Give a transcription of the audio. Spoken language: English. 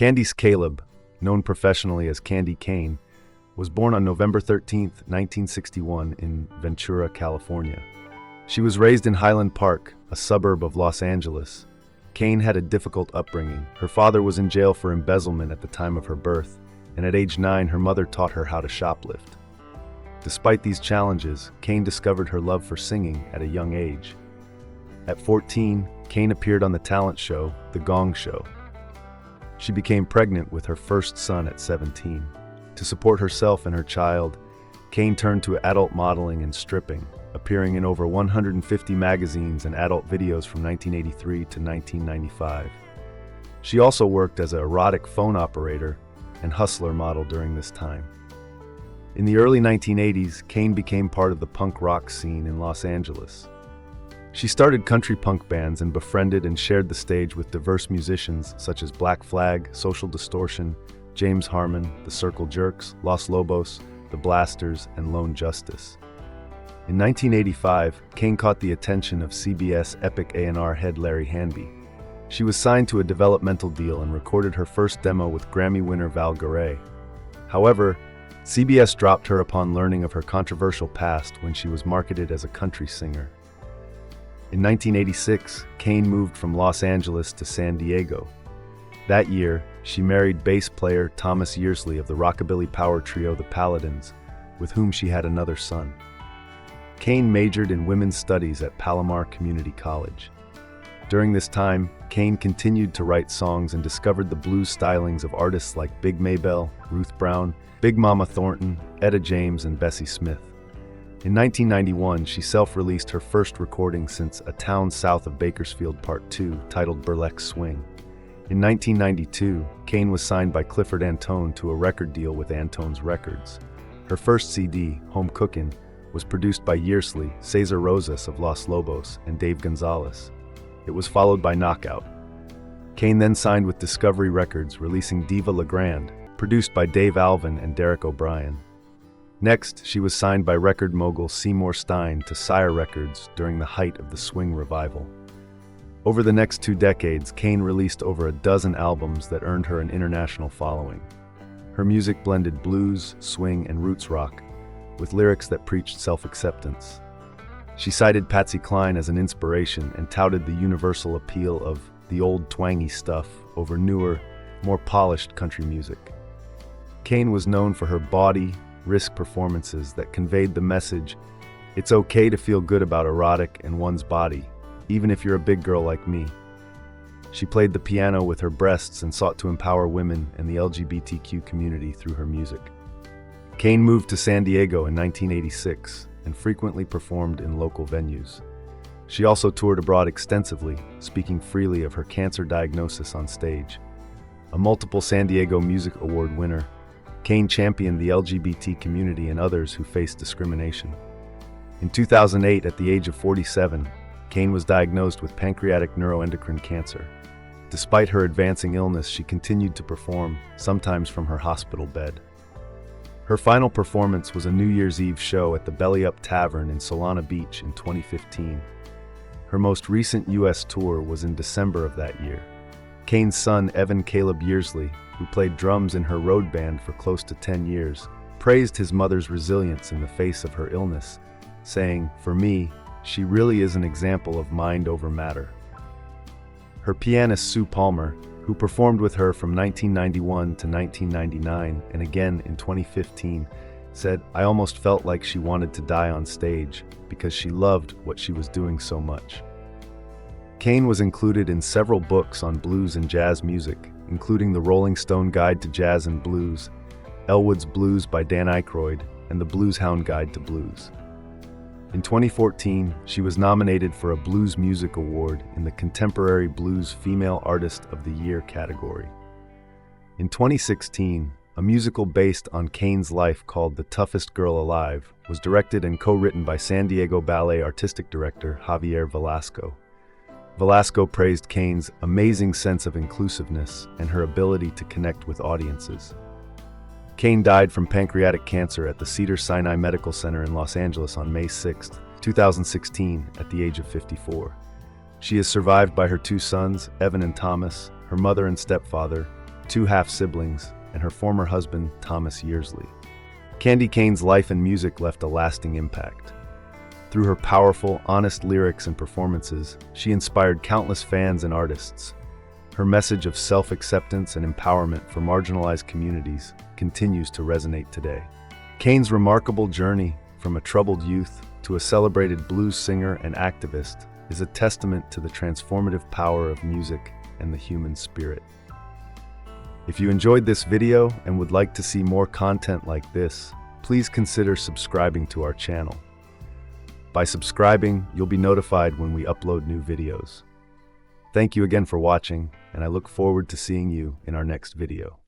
Candyce Caleb, known professionally as Candy Cane, was born on November 13, 1961 in Ventura, California. She was raised in Highland Park, a suburb of Los Angeles. Cane had a difficult upbringing. Her father was in jail for embezzlement at the time of her birth, and at age 9, her mother taught her how to shoplift. Despite these challenges, Cane discovered her love for singing at a young age. At 14, Cane appeared on the talent show, The Gong Show. She became pregnant with her first son at 17. To support herself and her child, Cane turned to adult modeling and stripping, appearing in over 150 magazines and adult videos from 1983 to 1995. She also worked as an erotic phone operator and hustler model during this time. In the early 1980s, Cane became part of the punk rock scene in Los Angeles. She started country punk bands and befriended and shared the stage with diverse musicians such as Black Flag, Social Distortion, James Harmon, The Circle Jerks, Los Lobos, The Blasters, and Lone Justice. In 1985, Cane caught the attention of CBS Epic A&R head Larry Hanby. She was signed to a developmental deal and recorded her first demo with Grammy winner Val Garay. However, CBS dropped her upon learning of her controversial past when she was marketed as a country singer. In 1986, Cane moved from Los Angeles to San Diego. That year, she married bass player Thomas Yearsley of the rockabilly power trio The Paladins, with whom she had another son. Cane majored in women's studies at Palomar Community College. During this time, Cane continued to write songs and discovered the blues stylings of artists like Big Maybelle, Ruth Brown, Big Mama Thornton, Etta James, and Bessie Smith. In 1991, she self-released her first recording since A Town South of Bakersfield Part 2, titled Burlesque Swing. In 1992, Cane was signed by Clifford Antone to a record deal with Antone's Records. Her first CD, Home Cookin', was produced by Yearsley, Cesar Rosas of Los Lobos, and Dave Gonzalez. It was followed by Knockout. Cane then signed with Discovery Records, releasing Diva La Grande, produced by Dave Alvin and Derek O'Brien. Next, she was signed by record mogul Seymour Stein to Sire Records during the height of the swing revival. Over the next 2 decades, Cane released over a dozen albums that earned her an international following. Her music blended blues, swing, and roots rock, with lyrics that preached self-acceptance. She cited Patsy Cline as an inspiration and touted the universal appeal of the old twangy stuff over newer, more polished country music. Cane was known for her bawdy, risk performances that conveyed the message, it's okay to feel good about erotic and one's body, even if you're a big girl like me. She played the piano with her breasts and sought to empower women and the LGBTQ community through her music. Cane moved to San Diego in 1986 and frequently performed in local venues. She also toured abroad extensively, speaking freely of her cancer diagnosis on stage. A multiple San Diego Music Award winner, Cane championed the LGBT community and others who faced discrimination. In 2008, at the age of 47, Cane was diagnosed with pancreatic neuroendocrine cancer. Despite her advancing illness, she continued to perform, sometimes from her hospital bed. Her final performance was a New Year's Eve show at the Belly Up Tavern in Solana Beach in 2015. Her most recent U.S. tour was in December of that year. Cane's son, Evan Caleb Yearsley, who played drums in her road band for close to 10 years, praised his mother's resilience in the face of her illness, saying, "For me, she really is an example of mind over matter." Her pianist Sue Palmer, who performed with her from 1991 to 1999 and again in 2015, said, "I almost felt like she wanted to die on stage because she loved what she was doing so much." Cane was included in several books on blues and jazz music, including the Rolling Stone Guide to Jazz and Blues, Elwood's Blues by Dan Aykroyd, and the Blues Hound Guide to Blues. In 2014, she was nominated for a Blues Music Award in the Contemporary Blues Female Artist of the Year category. In 2016, a musical based on Cane's life called The Toughest Girl Alive was directed and co-written by San Diego Ballet Artistic Director Javier Velasco. Velasco praised Cane's amazing sense of inclusiveness and her ability to connect with audiences. Cane died from pancreatic cancer at the Cedars-Sinai Medical Center in Los Angeles on May 6, 2016, at the age of 54. She is survived by her 2 sons, Evan and Thomas, her mother and stepfather, two half-siblings, and her former husband, Thomas Yearsley. Candy Kane's life and music left a lasting impact. Through her powerful, honest lyrics and performances, she inspired countless fans and artists. Her message of self-acceptance and empowerment for marginalized communities continues to resonate today. Kane's remarkable journey from a troubled youth to a celebrated blues singer and activist is a testament to the transformative power of music and the human spirit. If you enjoyed this video and would like to see more content like this, please consider subscribing to our channel. By subscribing, you'll be notified when we upload new videos. Thank you again for watching, and I look forward to seeing you in our next video.